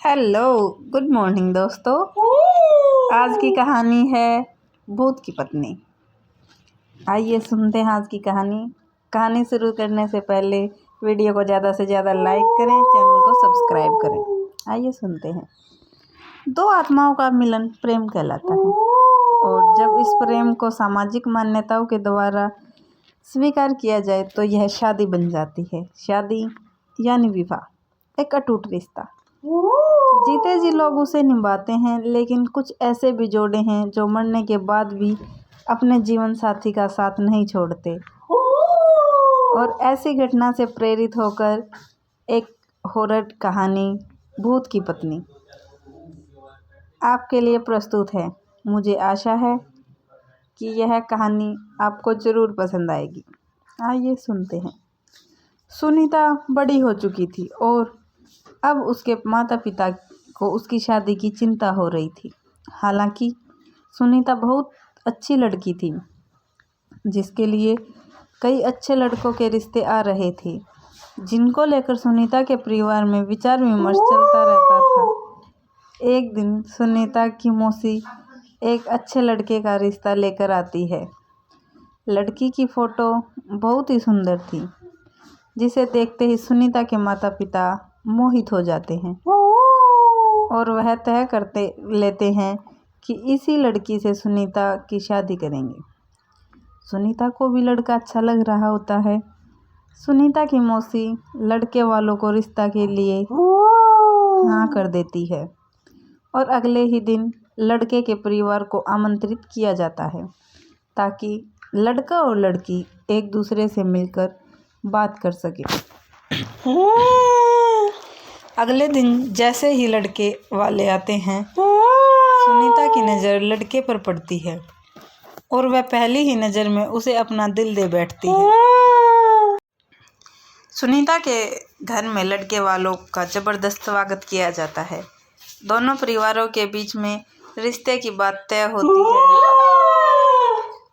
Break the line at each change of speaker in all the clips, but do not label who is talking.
Hello, good morning दोस्तों। आज की कहानी है भूत की पत्नी। आइए सुनते हैं आज की कहानी शुरू करने से पहले वीडियो को ज़्यादा से ज़्यादा लाइक करें, चैनल को सब्सक्राइब करें। आइए सुनते हैं। दो आत्माओं का मिलन प्रेम कहलाता है, और जब इस प्रेम को सामाजिक मान्यताओं के द्वारा स्वीकार किया जाए तो यह शादी बन जाती है। शादी यानी विवाह, एक अटूट रिश्ता। जीते जी लोग उसे निभाते हैं, लेकिन कुछ ऐसे भी जोड़े हैं जो मरने के बाद भी अपने जीवन साथी का साथ नहीं छोड़ते। और ऐसी घटना से प्रेरित होकर एक हॉरर कहानी भूत की पत्नी आपके लिए प्रस्तुत है। मुझे आशा है कि यह कहानी आपको ज़रूर पसंद आएगी। आइए सुनते हैं। सुनीता बड़ी हो चुकी थी और अब उसके माता पिता को उसकी शादी की चिंता हो रही थी। हालांकि सुनीता बहुत अच्छी लड़की थी, जिसके लिए कई अच्छे लड़कों के रिश्ते आ रहे थे, जिनको लेकर सुनीता के परिवार में विचार विमर्श चलता रहता था। एक दिन सुनीता की मौसी एक अच्छे लड़के का रिश्ता लेकर आती है। लड़की की फ़ोटो बहुत ही सुंदर थी, जिसे देखते ही सुनीता के माता पिता मोहित हो जाते हैं और वह तय करते लेते हैं कि इसी लड़की से सुनीता की शादी करेंगे। सुनीता को भी लड़का अच्छा लग रहा होता है। सुनीता की मौसी लड़के वालों को रिश्ता के लिए हाँ कर देती है और अगले ही दिन लड़के के परिवार को आमंत्रित किया जाता है, ताकि लड़का और लड़की एक दूसरे से मिलकर बात कर सके। अगले दिन जैसे ही लड़के वाले आते हैं, सुनीता की नज़र लड़के पर पड़ती है और वह पहली ही नज़र में उसे अपना दिल दे बैठती है। सुनीता के घर में लड़के वालों का ज़बरदस्त स्वागत किया जाता है। दोनों परिवारों के बीच में रिश्ते की बात तय होती है।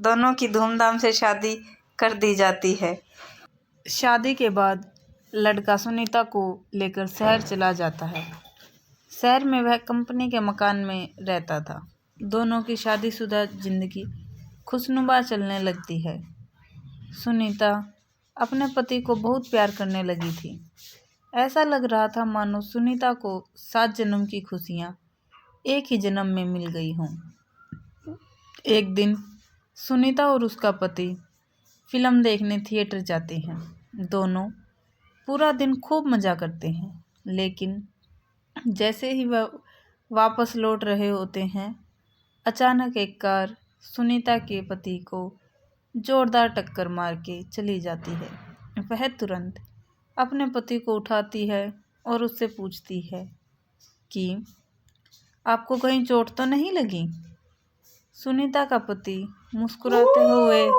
दोनों की धूमधाम से शादी कर दी जाती है। शादी के बाद लड़का सुनीता को लेकर शहर चला जाता है। शहर में वह कंपनी के मकान में रहता था। दोनों की शादीशुदा जिंदगी खुशनुमा चलने लगती है। सुनीता अपने पति को बहुत प्यार करने लगी थी। ऐसा लग रहा था मानो सुनीता को 7 जन्म की खुशियाँ एक ही जन्म में मिल गई हों। एक दिन सुनीता और उसका पति फिल्म देखने थिएटर जाते हैं। दोनों पूरा दिन खूब मज़ा करते हैं, लेकिन जैसे ही वह वापस लौट रहे होते हैं, अचानक एक कार सुनीता के पति को जोरदार टक्कर मार के चली जाती है। वह तुरंत अपने पति को उठाती है और उससे पूछती है कि आपको कहीं चोट तो नहीं लगी। सुनीता का पति मुस्कुराते हुए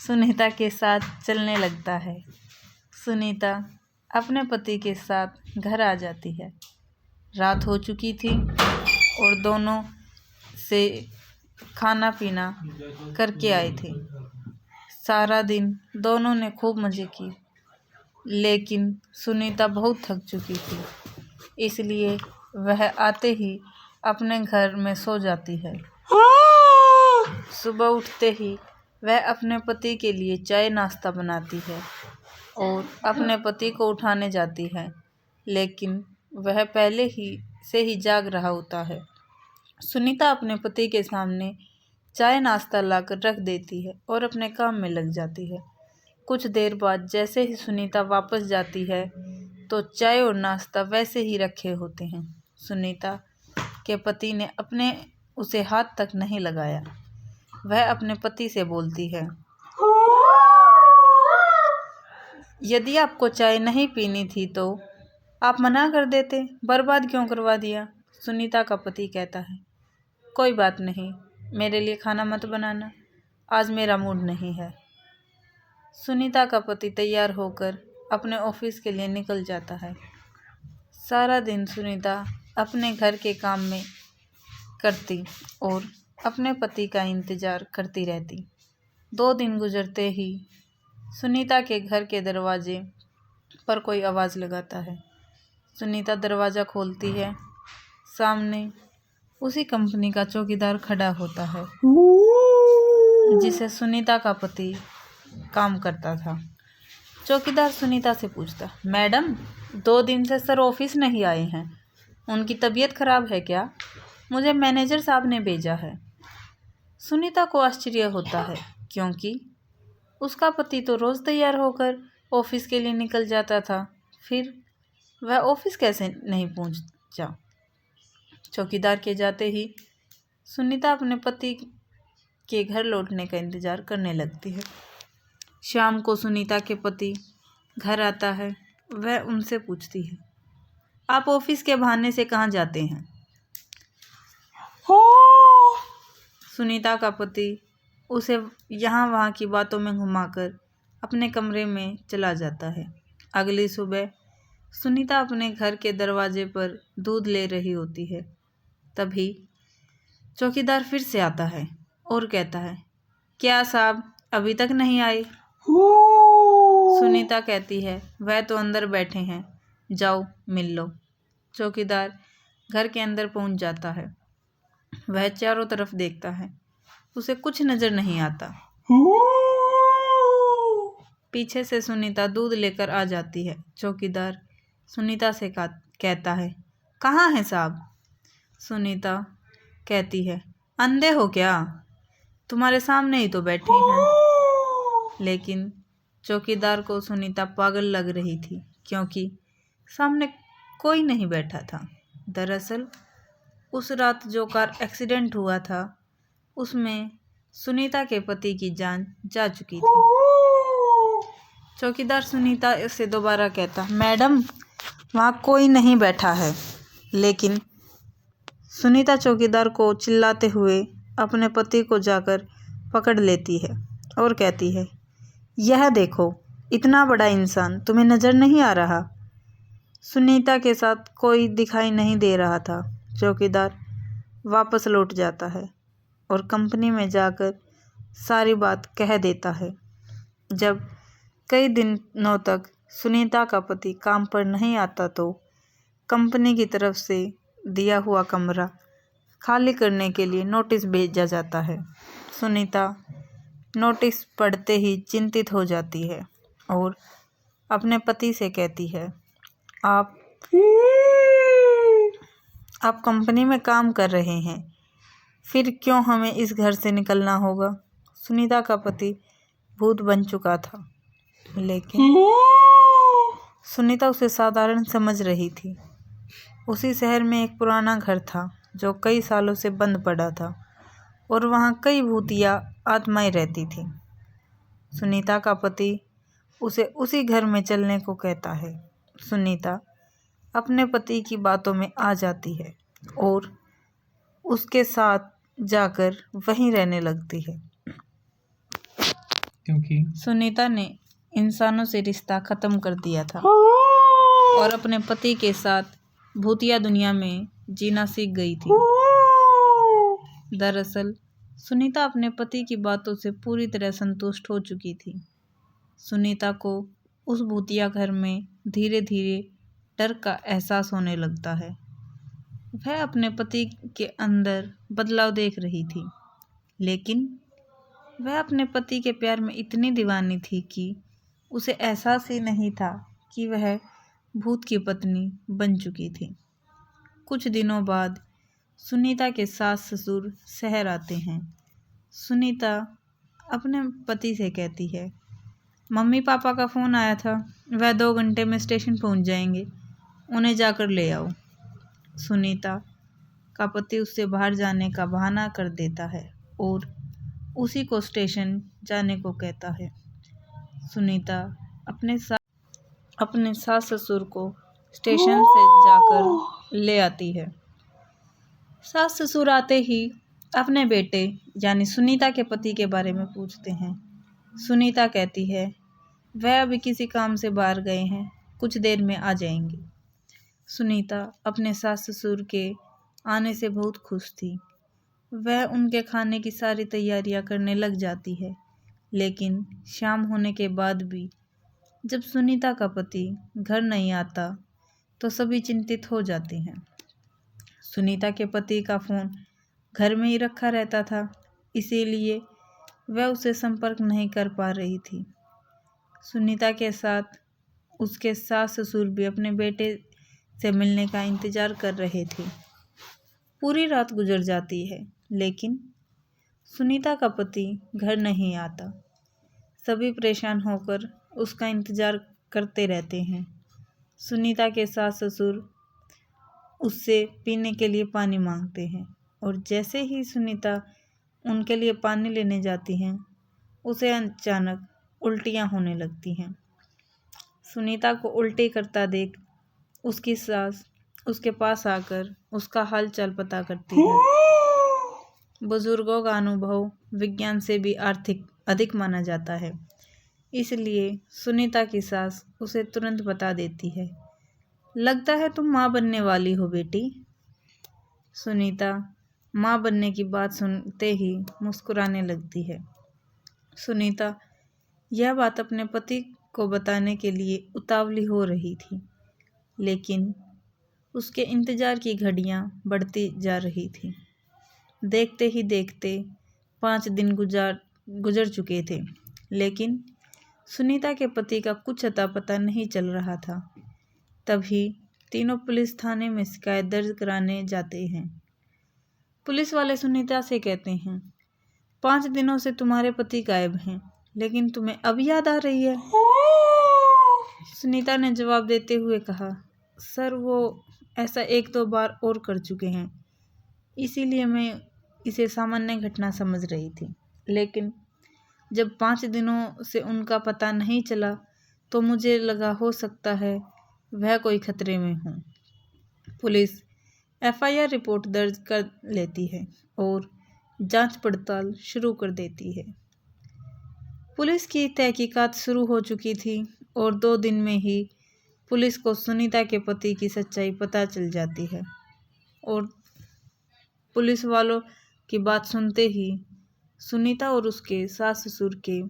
सुनीता के साथ चलने लगता है। सुनीता अपने पति के साथ घर आ जाती है। रात हो चुकी थी और दोनों से खाना पीना करके आए थे। सारा दिन दोनों ने खूब मज़े किए, लेकिन सुनीता बहुत थक चुकी थी, इसलिए वह आते ही अपने घर में सो जाती है। सुबह उठते ही वह अपने पति के लिए चाय नाश्ता बनाती है और अपने पति को उठाने जाती है, लेकिन वह पहले ही से ही जाग रहा होता है। सुनीता अपने पति के सामने चाय नाश्ता लाकर रख देती है और अपने काम में लग जाती है। कुछ देर बाद जैसे ही सुनीता वापस जाती है तो चाय और नाश्ता वैसे ही रखे होते हैं। सुनीता के पति ने अपने उसे हाथ तक नहीं लगाया। वह अपने पति से बोलती है, यदि आपको चाय नहीं पीनी थी तो आप मना कर देते, बर्बाद क्यों करवा दिया। सुनीता का पति कहता है, कोई बात नहीं, मेरे लिए खाना मत बनाना, आज मेरा मूड नहीं है। सुनीता का पति तैयार होकर अपने ऑफिस के लिए निकल जाता है। सारा दिन सुनीता अपने घर के काम में करती और अपने पति का इंतज़ार करती रहती। 2 दिन गुजरते ही सुनीता के घर के दरवाजे पर कोई आवाज़ लगाता है। सुनीता दरवाज़ा खोलती है सामने उसी कंपनी का चौकीदार खड़ा होता है जिसे सुनीता का पति काम करता था। चौकीदार सुनीता से पूछता, मैडम 2 दिन से सर ऑफिस नहीं आए हैं, उनकी तबीयत खराब है क्या? मुझे मैनेजर साहब ने भेजा है। सुनीता को आश्चर्य होता है क्योंकि उसका पति तो रोज़ तैयार होकर ऑफिस के लिए निकल जाता था, फिर वह ऑफिस कैसे नहीं पहुंचा? चौकीदार के जाते ही सुनीता अपने पति के घर लौटने का इंतज़ार करने लगती है। शाम को सुनीता के पति घर आता है। वह उनसे पूछती है, आप ऑफिस के बहाने से कहाँ जाते हैं? सुनीता का पति उसे यहाँ वहाँ की बातों में घुमाकर अपने कमरे में चला जाता है। अगली सुबह सुनीता अपने घर के दरवाजे पर दूध ले रही होती है। तभी चौकीदार फिर से आता है और कहता है, क्या साहब अभी तक नहीं आए? सुनीता कहती है, वह तो अंदर बैठे हैं, जाओ मिल लो। चौकीदार घर के अंदर पहुंच जाता है। वह चारों तरफ देखता है, उसे कुछ नजर नहीं आता। पीछे से सुनीता दूध लेकर आ जाती है। चौकीदार सुनीता से कहता है, कहाँ है साहब? सुनीता कहती है, अंधे हो क्या? तुम्हारे सामने ही तो बैठे हैं। लेकिन चौकीदार को सुनीता पागल लग रही थी क्योंकि सामने कोई नहीं बैठा था। दरअसल उस रात जो कार एक्सीडेंट हुआ था उसमें सुनीता के पति की जान जा चुकी थी। चौकीदार सुनीता से दोबारा कहता, मैडम वहाँ कोई नहीं बैठा है। लेकिन सुनीता चौकीदार को चिल्लाते हुए अपने पति को जाकर पकड़ लेती है और कहती है, यह देखो इतना बड़ा इंसान तुम्हें नज़र नहीं आ रहा? सुनीता के साथ कोई दिखाई नहीं दे रहा था। चौकीदार वापस लौट जाता है और कंपनी में जाकर सारी बात कह देता है। जब कई दिनों तक सुनीता का पति काम पर नहीं आता तो कंपनी की तरफ से दिया हुआ कमरा खाली करने के लिए नोटिस भेजा जाता है। सुनीता नोटिस पढ़ते ही चिंतित हो जाती है और अपने पति से कहती है, आप कंपनी में काम कर रहे हैं, फिर क्यों हमें इस घर से निकलना होगा? सुनीता का पति भूत बन चुका था, लेकिन सुनीता उसे साधारण समझ रही थी। उसी शहर में एक पुराना घर था जो कई सालों से बंद पड़ा था और वहाँ कई भूतिया आत्माएं रहती थी। सुनीता का पति उसे उसी घर में चलने को कहता है। सुनीता अपने पति की बातों में आ जाती है और उसके साथ जाकर वहीं रहने लगती है क्योंकि सुनीता ने इंसानों से रिश्ता ख़त्म कर दिया था और अपने पति के साथ भूतिया दुनिया में जीना सीख गई थी। दरअसल सुनीता अपने पति की बातों से पूरी तरह संतुष्ट हो चुकी थी। सुनीता को उस भूतिया घर में धीरे धीरे डर का एहसास होने लगता है। वह अपने पति के अंदर बदलाव देख रही थी, लेकिन वह अपने पति के प्यार में इतनी दीवानी थी कि उसे एहसास ही नहीं था कि वह भूत की पत्नी बन चुकी थी। कुछ दिनों बाद सुनीता के सास ससुर शहर आते हैं। सुनीता अपने पति से कहती है, मम्मी पापा का फ़ोन आया था, वह 2 घंटे में स्टेशन पहुंच जाएंगे, उन्हें जाकर ले आओ। सुनीता का पति उससे बाहर जाने का बहाना कर देता है और उसी को स्टेशन जाने को कहता है। सुनीता अपने सास ससुर को स्टेशन से जाकर ले आती है। सास ससुर आते ही अपने बेटे यानी सुनीता के पति के बारे में पूछते हैं। सुनीता कहती है, वह अभी किसी काम से बाहर गए हैं, कुछ देर में आ जाएंगे। सुनीता अपने सास ससुर के आने से बहुत खुश थी। वह उनके खाने की सारी तैयारियां करने लग जाती है, लेकिन शाम होने के बाद भी जब सुनीता का पति घर नहीं आता तो सभी चिंतित हो जाते हैं। सुनीता के पति का फ़ोन घर में ही रखा रहता था, इसीलिए वह उसे संपर्क नहीं कर पा रही थी। सुनीता के साथ उसके सास ससुर भी अपने बेटे से मिलने का इंतज़ार कर रहे थे। पूरी रात गुजर जाती है, लेकिन सुनीता का पति घर नहीं आता। सभी परेशान होकर उसका इंतज़ार करते रहते हैं। सुनीता के सास ससुर उससे पीने के लिए पानी मांगते हैं और जैसे ही सुनीता उनके लिए पानी लेने जाती हैं, उसे अचानक उल्टियाँ होने लगती हैं। सुनीता को उल्टी करता देख उसकी सास उसके पास आकर उसका हाल चाल पता करती है। बुजुर्गों का अनुभव विज्ञान से भी अधिक माना जाता है, इसलिए सुनीता की सास उसे तुरंत बता देती है, लगता है तुम माँ बनने वाली हो बेटी। सुनीता माँ बनने की बात सुनते ही मुस्कुराने लगती है। सुनीता यह बात अपने पति को बताने के लिए उतावली हो रही थी, लेकिन उसके इंतज़ार की घड़ियां बढ़ती जा रही थी। देखते ही देखते 5 दिन गुजर चुके थे, लेकिन सुनीता के पति का कुछ अता पता नहीं चल रहा था। तभी तीनों पुलिस थाने में शिकायत दर्ज कराने जाते हैं। पुलिस वाले सुनीता से कहते हैं, 5 दिनों से तुम्हारे पति गायब हैं, लेकिन तुम्हें अब याद आ रही है। सुनीता ने जवाब देते हुए कहा, सर वो ऐसा 1-2 बार और कर चुके हैं, इसीलिए मैं इसे सामान्य घटना समझ रही थी। लेकिन जब 5 दिनों से उनका पता नहीं चला तो मुझे लगा हो सकता है वह कोई खतरे में हो। पुलिस FIR रिपोर्ट दर्ज कर लेती है और जांच पड़ताल शुरू कर देती है। पुलिस की तहकीकात शुरू हो चुकी थी और 2 दिन में ही पुलिस को सुनीता के पति की सच्चाई पता चल जाती है और पुलिस वालों की बात सुनते ही सुनीता और उसके सास ससुर के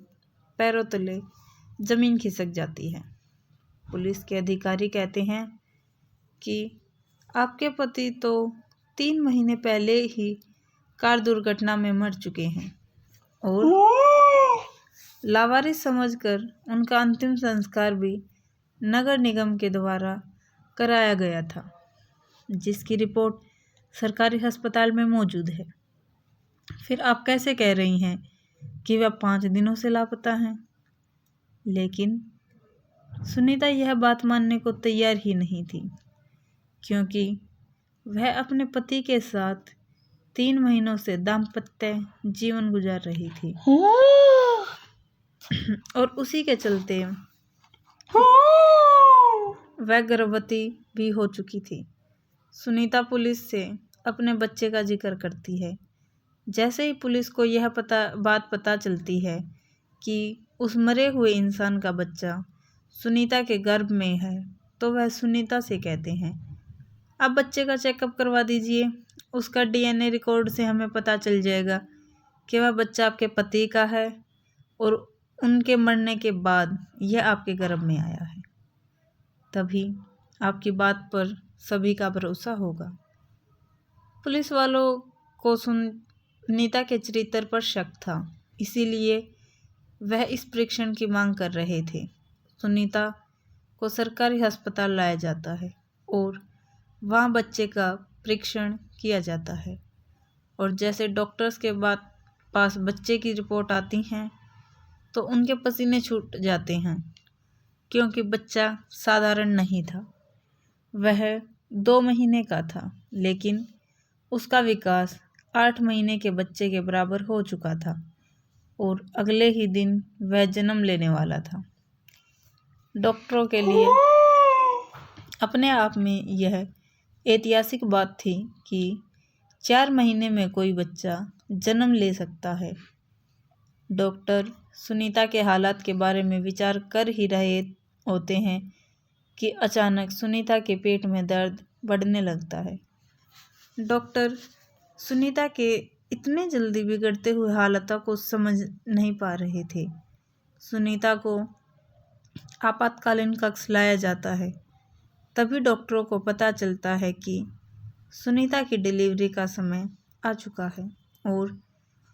पैरों तले जमीन खिसक जाती है। पुलिस के अधिकारी कहते हैं कि आपके पति तो 3 महीने पहले ही कार दुर्घटना में मर चुके हैं और लावारिस समझकर उनका अंतिम संस्कार भी नगर निगम के द्वारा कराया गया था, जिसकी रिपोर्ट सरकारी अस्पताल में मौजूद है। फिर आप कैसे कह रही हैं कि वह 5 दिनों से लापता हैं? लेकिन सुनीता यह बात मानने को तैयार ही नहीं थी, क्योंकि वह अपने पति के साथ 3 महीनों से दाम्पत्य जीवन गुजार रही थी और उसी के चलते वह गर्भवती भी हो चुकी थी। सुनीता पुलिस से अपने बच्चे का जिक्र करती है। जैसे ही पुलिस को यह बात पता चलती है कि उस मरे हुए इंसान का बच्चा सुनीता के गर्भ में है, तो वह सुनीता से कहते हैं, आप बच्चे का चेकअप करवा दीजिए, उसका DNA रिकॉर्ड से हमें पता चल जाएगा कि वह बच्चा आपके पति का है और उनके मरने के बाद यह आपके गर्भ में आया है। तभी आपकी बात पर सभी का भरोसा होगा। पुलिस वालों को सुनीता के चरित्र पर शक था, इसीलिए वह इस परीक्षण की मांग कर रहे थे। सुनीता को सरकारी अस्पताल लाया जाता है और वहाँ बच्चे का परीक्षण किया जाता है और जैसे डॉक्टर्स के पास बच्चे की रिपोर्ट आती हैं तो उनके पसीने छूट जाते हैं, क्योंकि बच्चा साधारण नहीं था। वह 2 महीने का था, लेकिन उसका विकास 8 महीने के बच्चे के बराबर हो चुका था और अगले ही दिन वह जन्म लेने वाला था। डॉक्टरों के लिए अपने आप में यह ऐतिहासिक बात थी कि 4 महीने में कोई बच्चा जन्म ले सकता है। डॉक्टर सुनीता के हालात के बारे में विचार कर ही रहे होते हैं कि अचानक सुनीता के पेट में दर्द बढ़ने लगता है। डॉक्टर सुनीता के इतने जल्दी बिगड़ते हुए हालातों को समझ नहीं पा रहे थे। सुनीता को आपातकालीन कक्ष लाया जाता है। तभी डॉक्टरों को पता चलता है कि सुनीता की डिलीवरी का समय आ चुका है और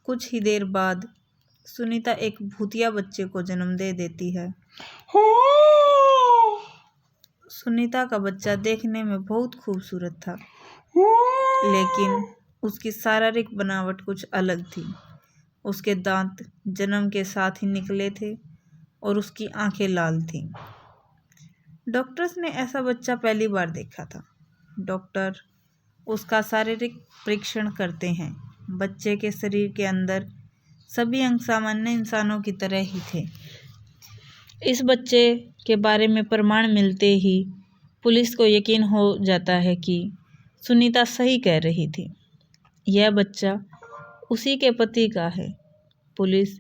कुछ ही देर बाद सुनीता एक भूतिया बच्चे को जन्म दे देती है। सुनीता का बच्चा देखने में बहुत खूबसूरत था, लेकिन उसकी शारीरिक बनावट कुछ अलग थी। उसके दांत जन्म के साथ ही निकले थे और उसकी आंखें लाल थीं। डॉक्टर्स ने ऐसा बच्चा पहली बार देखा था। डॉक्टर उसका शारीरिक परीक्षण करते हैं। बच्चे के शरीर के अंदर सभी अंग सामान्य इंसानों की तरह ही थे। इस बच्चे के बारे में प्रमाण मिलते ही पुलिस को यकीन हो जाता है कि सुनीता सही कह रही थी। यह बच्चा उसी के पति का है। पुलिस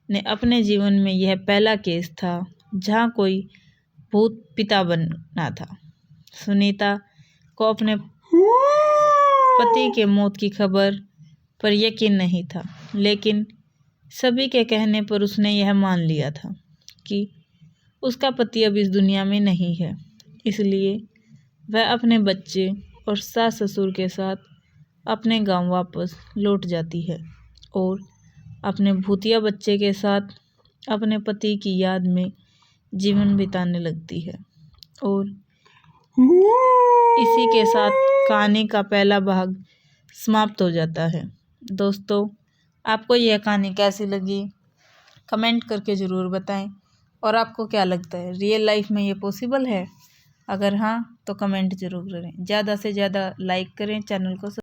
ने अपने जीवन में यह पहला केस था जहां कोई भूत पिता बना था। सुनीता को अपने पति के मौत की खबर पर यकीन नहीं था, लेकिन सभी के कहने पर उसने यह मान लिया था कि उसका पति अब इस दुनिया में नहीं है। इसलिए वह अपने बच्चे और सास ससुर के साथ अपने गांव वापस लौट जाती है और अपने भूतिया बच्चे के साथ अपने पति की याद में जीवन बिताने लगती है। और इसी के साथ कहानी का पहला भाग समाप्त हो जाता है। दोस्तों, आपको यह कहानी कैसी लगी कमेंट करके ज़रूर बताएं। और आपको क्या लगता है, रियल लाइफ में ये पॉसिबल है? अगर हाँ तो कमेंट ज़रूर करें। ज़्यादा से ज़्यादा लाइक करें, चैनल को